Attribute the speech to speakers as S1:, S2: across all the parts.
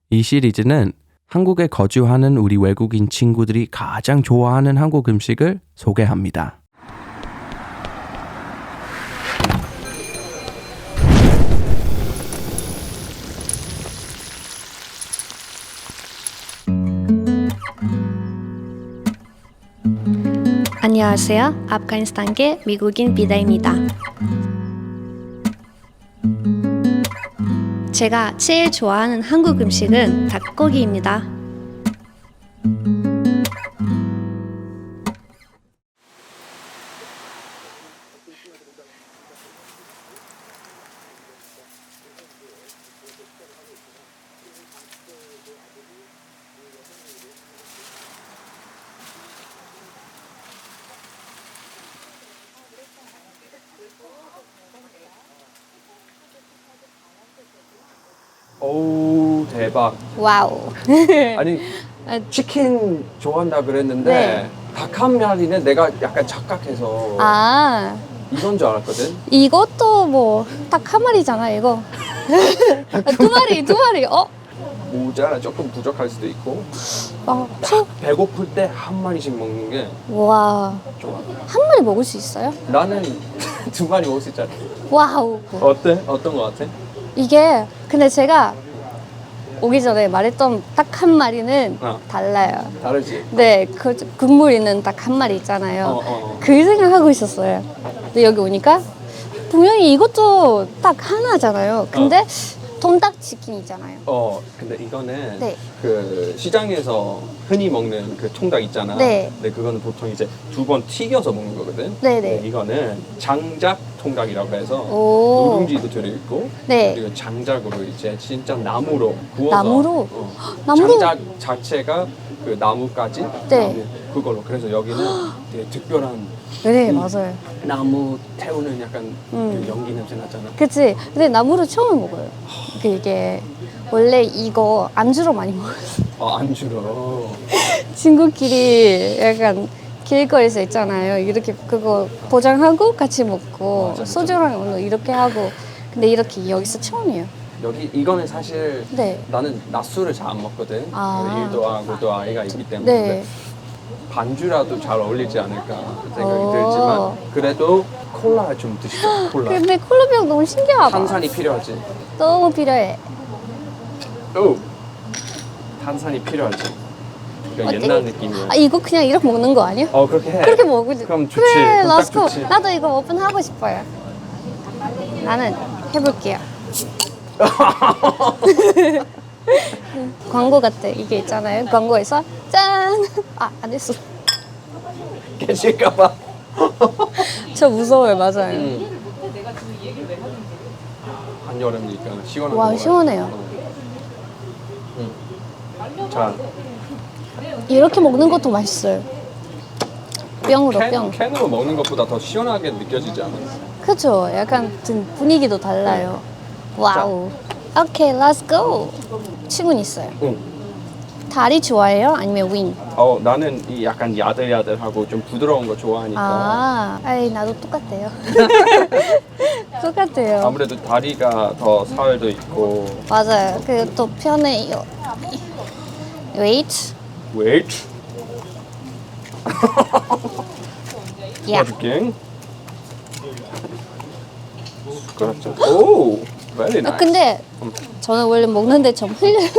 S1: 이 시리즈는 한국에 거주하는 우리 외국인 친구들이 가장 좋아하는 한국 음식을 소개합니다.
S2: 안녕하세요. 아프가니스탄계 미국인 비다입니다. 제가 제일 좋아하는 한국 음식은 닭고기입니다.
S3: 오 대박.
S2: 와우.
S3: 아니 치킨 좋아한다 그랬는데
S2: 네.
S3: 닭 한 마리는 내가 약간 착각해서
S2: 아,
S3: 이건 줄 알았거든.
S2: 이것도 뭐 딱 한 마리잖아, 이거. 두 마리.
S3: 모자라 조금 부족할 수도 있고.
S2: 아,
S3: 배고플 때 한 마리씩 먹는 게
S2: 와,
S3: 좋아.
S2: 한 마리 먹을 수 있어요?
S3: 나는 두 마리 먹을 수 있잖아.
S2: 와우.
S3: 어때? 어떤 거 같아?
S2: 이게 근데 제가 오기 전에 말했던 딱 한 마리는 달라요.
S3: 다르지?
S2: 네, 그 국물 있는 딱 한 마리 있잖아요.
S3: 어.
S2: 그 생각하고 있었어요. 근데 여기 오니까 분명히 이것도 딱 하나잖아요. 근데 통닭치킨이잖아요.
S3: 근데 이거는
S2: 네.
S3: 그 시장에서 흔히 먹는 그 통닭 있잖아.
S2: 네.
S3: 근데 그거는 보통 이제 2번 튀겨서 먹는 거거든.
S2: 네네.
S3: 근데 이거는 장작 통닭이라고 해서
S2: 오.
S3: 누룽지도 들어있고
S2: 네.
S3: 그리고 장작으로 이제 진짜 나무로 구워서
S2: 나무로?
S3: 어.
S2: 나무로?
S3: 장작 자체가 그 나무까지
S2: 네.
S3: 나무 그걸로 그래서 여기는 되게 특별한
S2: 네, 맞아요.
S3: 나무 태우는 약간 그 연기 냄새 나잖아.
S2: 그치? 근데 나무로 처음 먹어요. 이게 원래 이거 안주로 많이 먹어요.
S3: 안주로.
S2: 친구끼리 약간 길거리에서 있잖아요. 이렇게 그거 포장하고 같이 먹고
S3: 맞아.
S2: 소주랑 오늘 이렇게 하고. 근데 이렇게 여기서 처음이에요.
S3: 여기 이거는 사실
S2: 네.
S3: 나는 낮술을 잘 안 먹거든.
S2: 아.
S3: 일도 하고 또 아이가 있기 때문에.
S2: 네.
S3: 반주라도 잘 어울리지 않을까 생각이
S2: 오.
S3: 들지만 그래도 콜라 좀 드시죠. 콜라.
S2: 근데 콜라병 너무 신기하다.
S3: 탄산이 필요하지.
S2: 너무 필요해.
S3: 오. 탄산이 필요하지. 그러니까 옛날 느낌이야.
S2: 아, 이거 그냥 이렇게 먹는 거 아니야?
S3: 그렇게 해.
S2: 그렇게 먹으지.
S3: 그럼 좋지.
S2: 그래,
S3: 그럼 딱
S2: 렛츠고.
S3: 좋지.
S2: 나도 이거 오픈하고 싶어요. 나는 해볼게요. 광고 같아. 이게 있잖아요. 광고에서 짠! 아, 안 했어.
S3: 깨질까봐.
S2: 저 무서워요. 맞아요.
S3: 한여름이니까 시원한
S2: 와,
S3: 거 먹어야
S2: 시원해요.
S3: 자,
S2: 이렇게 먹는 것도 맛있어요. 병으로 병.
S3: 캔으로 먹는 것보다 더 시원하게 느껴지지 않아?
S2: 그쵸? 약간 좀 분위기도 달라요. 와우. 오케이, let's go. 친구는 있어요.
S3: 응.
S2: 다리 좋아해요? 아니면 윙?
S3: 나는 이 약간 야들야들하고 좀 부드러운 거 좋아하니까
S2: 아이 나도 똑같아요. 똑같아요.
S3: 아무래도 다리가 더 살도 있고.
S2: 맞아요. 그 또 편해요. Wait.
S3: Wait.
S2: 야.
S3: 도와줄게. 그렇죠. 오, very nice.
S2: 근데 저는 원래 먹는데 좀 흘려요.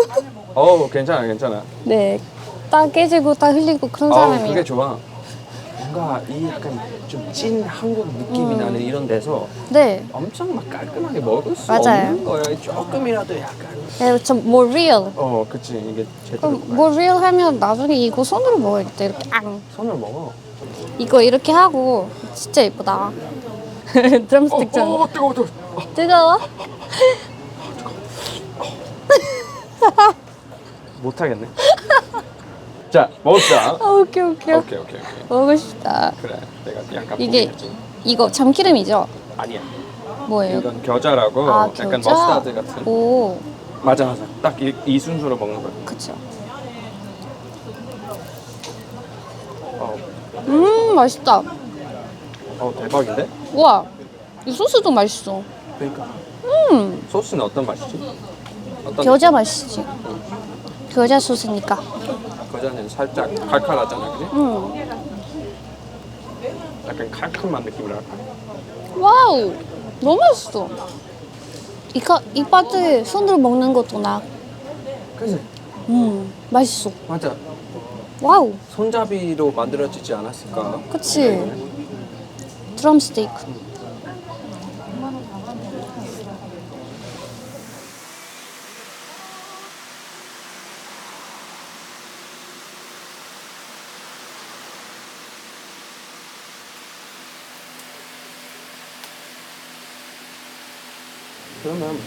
S3: 괜찮아.
S2: 네. 딱 깨지고 딱 흘리고 그런 사람이에요.
S3: 그게 좋아. 뭔가 이 약간 좀 찐 한국 느낌이 나는 이런 데서
S2: 네.
S3: 엄청 막 깔끔하게 먹을 수
S2: 맞아요.
S3: 없는 거야. 조금이라도 약간.
S2: 네, 좀뭐 real.
S3: 그치. 이게 제대로
S2: 뭐 real 하면 나중에 이거 손으로 먹어야겠다. 이렇게 앙.
S3: 손을 먹어.
S2: 이거 이렇게 하고 진짜 예쁘다. 드럼스틱처럼.
S3: 뜨거워.
S2: 뜨거워?
S3: 못하겠네. 자, 먹읍시다.
S2: 오케이.
S3: 오케이.
S2: 먹고 싶다.
S3: 그래, 내가 약간
S2: 이게
S3: 포기했지.
S2: 이거 참기름이죠?
S3: 아니야.
S2: 뭐예요?
S3: 이건 겨자라고 약간
S2: 겨자?
S3: 머스타드 같은.
S2: 오,
S3: 맞아. 딱 이 순서로 먹는 거야.
S2: 그쵸. 맛있다.
S3: 대박인데?
S2: 우와, 이 소스도 맛있어.
S3: 그러니까. 소스는 어떤 맛이지? 어떤
S2: 겨자 맛이지. 겨자 소스니까.
S3: 거자는 살짝 칼칼하잖아, 그지? 약간 칼칼한 느낌으로 할까?
S2: 와우, 너무 맛있어. 이 바트 손으로 먹는 것도 나.
S3: 그지?
S2: 맛있어.
S3: 맞아.
S2: 와우,
S3: 손잡이로 만들어지지 않았을까?
S2: 그치? 드럼 스테이크.
S3: 그러면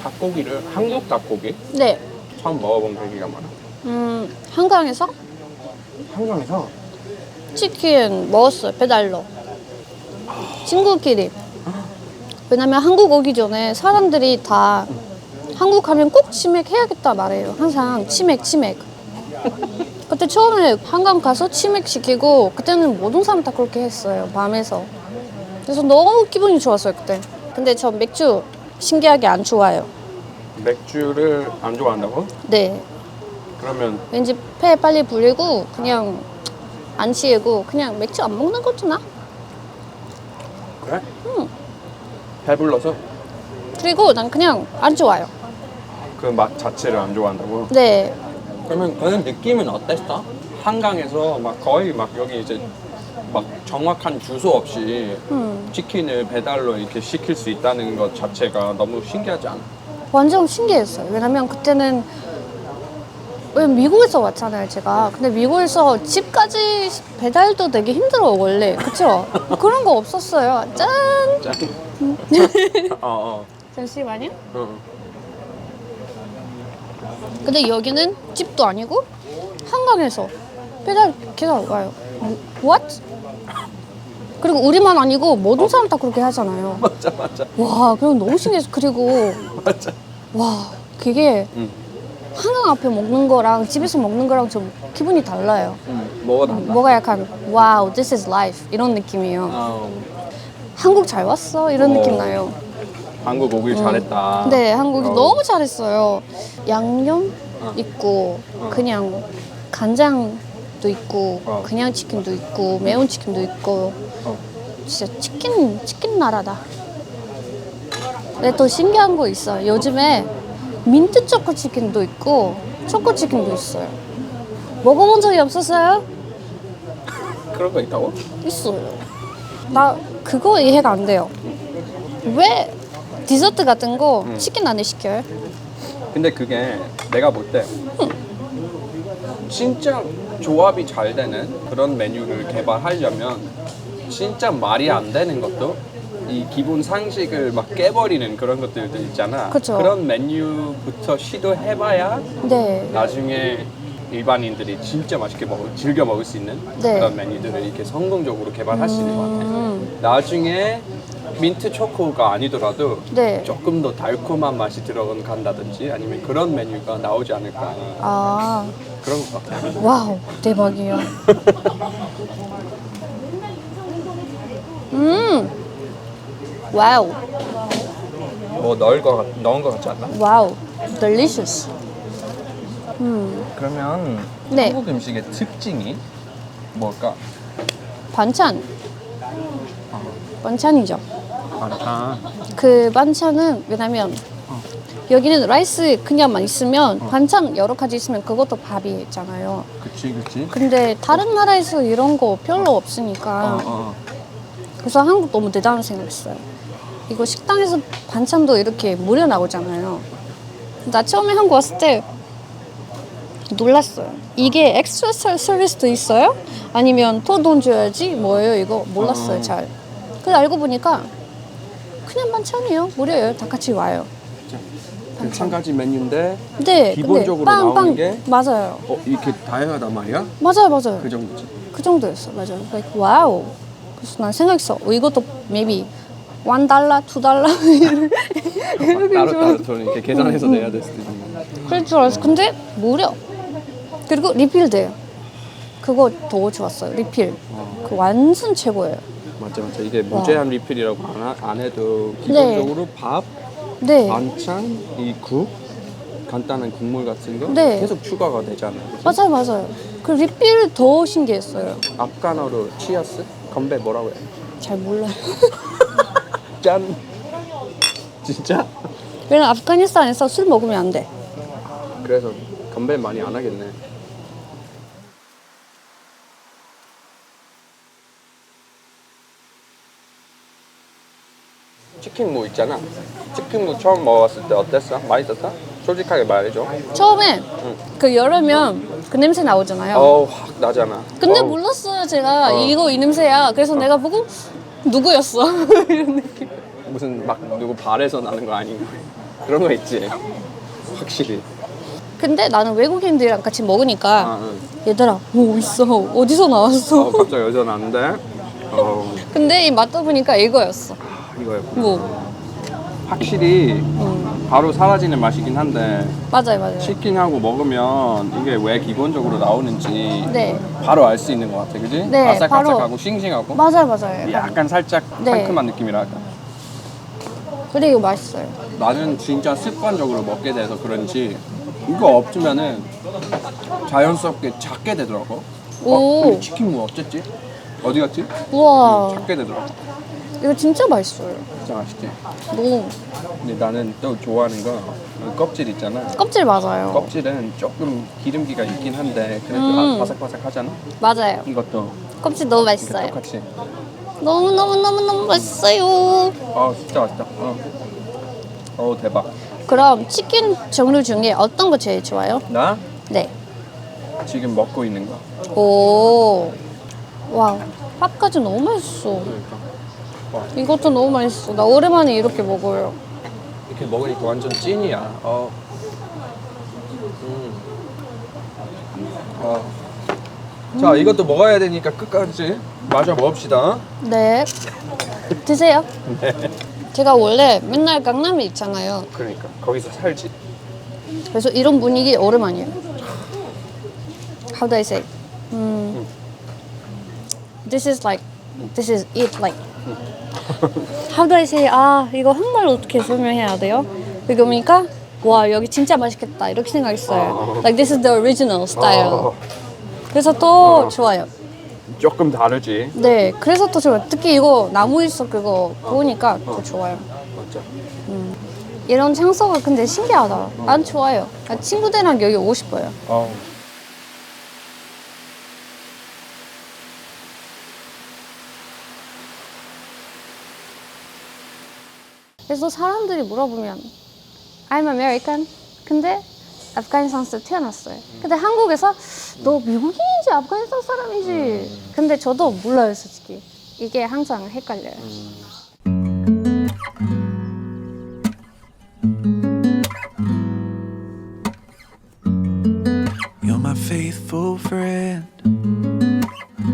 S3: 닭고기를 한국 닭고기
S2: 네.
S3: 처음 먹어본 계기가 많아.
S2: 한강에서
S3: 한강에서
S2: 치킨 먹었어요, 배달로. 친구끼리. 왜냐면 한국 오기 전에 사람들이 다 한국 가면 꼭 치맥 해야겠다 말해요. 항상 치맥. 그때 처음에 한강 가서 치맥 시키고 그때는 모든 사람 다 그렇게 했어요, 밤에서. 그래서 너무 기분이 좋았어요, 그때. 근데 저 맥주 신기하게 안 좋아해요.
S3: 맥주를 안 좋아한다고?
S2: 네.
S3: 그러면
S2: 왠지 폐 빨리 불리고 그냥 안 취하고 그냥 맥주 안 먹는 것도 나.
S3: 그래? 배불러서
S2: 그리고 난 그냥 안 좋아요.
S3: 그 맛 자체를 안 좋아한다고?
S2: 네.
S3: 그러면 그 느낌은 어땠어? 한강에서 막 거의 막 여기 이제 막 정확한 주소 없이 치킨을 배달로 이렇게 시킬 수 있다는 것 자체가 너무 신기하지 않아?
S2: 완전 신기했어요. 왜냐면 그때는 왜 미국에서 왔잖아요, 제가. 근데 미국에서 집까지 배달도 되게 힘들어, 원래. 그쵸? 그런 거 없었어요. 짠!
S3: 짠.
S2: 잠시만요.
S3: 어.
S2: 근데 여기는 집도 아니고 한강에서 배달 계속 와요. What? 그리고 우리만 아니고 모든 사람 다 그렇게 하잖아요.
S3: 맞아.
S2: 와, 그럼 너무 신기했어. 그리고
S3: 맞아.
S2: 와, 그게 한강 앞에 먹는 거랑 집에서 먹는 거랑 좀 기분이 달라요.
S3: 뭐가 달라?
S2: 뭐가 약간 와우, this is life 이런 느낌이에요.
S3: 어.
S2: 한국 잘 왔어 이런 느낌 나요.
S3: 한국 오길 잘했다.
S2: 네, 한국이 너무 잘했어요. 양념 있고 그냥 간장도 있고 그냥 치킨도 있고 매운 치킨도 있고 진짜 치킨 나라다. 근데 또 신기한 거 있어요. 요즘에 민트 초코 치킨도 있고 초코 치킨도 있어요. 먹어본 적이 없었어요?
S3: 그런 거 있다고?
S2: 있어요. 나 그거 이해가 안 돼요. 왜 디저트 같은 거 치킨 안에 시켜요?
S3: 근데 그게 내가 볼 때 진짜 조합이 잘 되는 그런 메뉴를 개발하려면 진짜 말이 안 되는 것도 이 기본 상식을 막 깨버리는 그런 것들도 있잖아.
S2: 그쵸.
S3: 그런 메뉴부터 시도해봐야
S2: 네.
S3: 나중에 일반인들이 진짜 맛있게 즐겨 먹을 수 있는
S2: 네.
S3: 그런 메뉴들을 이렇게 성공적으로 개발할 수 있는 것 같아. 나중에 민트 초코가 아니더라도
S2: 네.
S3: 조금 더 달콤한 맛이 들어간다든지 아니면 그런 메뉴가 나오지 않을까
S2: 아,
S3: 그런 것 같아.
S2: 와우, 대박이에요. 와우,
S3: 뭐 넣은 거 같지 않나?
S2: 와우, delicious.
S3: 그러면
S2: 네.
S3: 한국 음식의 특징이 뭘까?
S2: 반찬. 반찬이죠.
S3: 반찬.
S2: 그 반찬은 왜냐면 여기는 라이스 그냥만 있으면 반찬 여러 가지 있으면 그것도 밥이 있잖아요.
S3: 그치.
S2: 근데 다른 나라에서 이런 거 별로 없으니까 그래서 한국 너무 대단한 생각했어요. 이거 식당에서 반찬도 이렇게 무료 나오잖아요. 나 처음에 한국 왔을 때 놀랐어요. 이게 엑스트라 서비스도 있어요? 아니면 더 돈 줘야지? 뭐예요 이거? 몰랐어요 잘. 근데 알고 보니까 그냥 반찬이에요. 무료예요. 다 같이 와요.
S3: 한 가지 메뉴인데
S2: 네,
S3: 기본적으로
S2: 근데
S3: 나오는 게
S2: 맞아요.
S3: 이렇게 다양하단 말이야?
S2: 맞아요.
S3: 그 정도지.
S2: 그 정도였어. 맞아요. like, 와우. 그래서 난 생각했어. 이것도 maybe $1, $2 이렇게
S3: 따로 돈 이렇게 계산해서 내야 될 수도 있는.
S2: 그럴 줄 알았어. 근데 무료. 그리고 리필 돼요. 그거 더 좋았어요. 리필. 그 완전 최고예요.
S3: 맞아. 이게 무제한 리필이라고 안 해도 기본적으로 밥,
S2: 네.
S3: 반찬, 이 국, 간단한 국물 같은 거
S2: 네.
S3: 계속 추가가 되잖아요. 그치?
S2: 맞아요, 맞아요. 그 리필 더 신기했어요.
S3: 아프가노로 치아스? 건배 뭐라고 해?
S2: 잘 몰라요.
S3: 짠. 진짜?
S2: 왜냐면 아프가니스탄에서 술 먹으면 안 돼.
S3: 그래서 건배 많이 안 하겠네. 치킨 무 있잖아. 치킨 무 처음 먹었을 때 어땠어? 맛있었어? 솔직하게 말해줘.
S2: 처음에 그 열으면 그 냄새 나오잖아요.
S3: 확 나잖아.
S2: 근데
S3: 어우,
S2: 몰랐어요, 제가.
S3: 어.
S2: 이거 이 냄새야. 그래서 내가 보고 누구였어? 이런 느낌.
S3: 무슨 막 누구 발에서 나는 거 아니고 그런 거 있지. 확실히.
S2: 근데 나는 외국인들이랑 같이 먹으니까
S3: 응.
S2: 얘들아, 뭐 있어? 어디서 나왔어?
S3: 갑자기 여전 안 돼.
S2: 근데 이 맛도 보니까 이거였어.
S3: 이거였구나.
S2: 뭐.
S3: 확실히 바로 사라지는 맛이긴 한데
S2: 맞아요, 맞아요.
S3: 치킨하고 먹으면 이게 왜 기본적으로 나오는지
S2: 네.
S3: 바로 알 수 있는 것 같아, 그지?
S2: 네,
S3: 아삭아삭하고
S2: 바로.
S3: 싱싱하고
S2: 맞아요, 맞아요.
S3: 약간 살짝
S2: 네.
S3: 상큼한 느낌이랄까.
S2: 그리고 맛있어요.
S3: 나는 진짜 습관적으로 먹게 돼서 그런지 이거 없으면은 자연스럽게 작게 되더라고.
S2: 오.
S3: 근데 치킨 뭐 어쨌지? 어디 갔지?
S2: 우와,
S3: 작게 되더라고.
S2: 이거 진짜 맛있어요.
S3: 진짜 맛있지?
S2: 너무.
S3: 근데 나는 또 좋아하는 거 껍질 있잖아.
S2: 껍질 맞아요.
S3: 껍질은 조금 기름기가 있긴 한데 그래도 바삭바삭하잖아.
S2: 맞아요.
S3: 이것도
S2: 껍질 너무
S3: 이게
S2: 맛있어요.
S3: 똑같이.
S2: 너무 맛있어요.
S3: 진짜 맛있다. 대박.
S2: 그럼 치킨 종류 중에 어떤 거 제일 좋아요?
S3: 나
S2: 네.
S3: 지금 먹고 있는 거.
S2: 오. 와, 밥까지 너무 맛있어.
S3: 그러니까.
S2: 이것도 너무 맛있어. 나 오랜만에 이렇게 먹어요.
S3: 이렇게 먹으니까 완전 찐이야. 자, 이것도 먹어야 되니까 끝까지 마저 먹읍시다.
S2: 네. 드세요.
S3: 네.
S2: 제가 원래 맨날 강남에 있잖아요.
S3: 그러니까 거기서 살지.
S2: 그래서 이런 분위기 오랜만이에요. How do I say? This is it like. How do I say? 이거 한말로 어떻게 설명해야 돼요? 여기 오니까 와, 여기 진짜 맛있겠다 이렇게 생각했어요. Like this is the original style. 그래서 더 좋아요.
S3: 조금 다르지.
S2: 네, 그래서 더 좋아요. 특히 이거 나무 있어 그거 보니까 더 좋아요.
S3: 맞죠.
S2: 이런 장소가 근데 신기하다. 난 좋아요. 친구들이랑 여기 오고 싶어요. 그래서 사람들이 물어보면 I'm American. 근데 아프가니스탄에서 태어났어요. 근데 한국에서 너 미국인이지 아프가니스탄 사람이지. 근데 저도 몰라요 솔직히. 이게 항상 헷갈려요.
S4: You're my faithful friend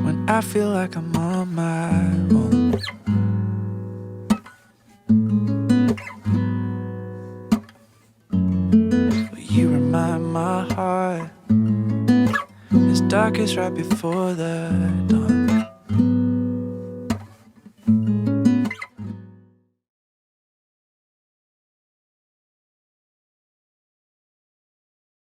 S4: when I feel like I'm on my own. But you remind my heart it's darkest right before the dawn.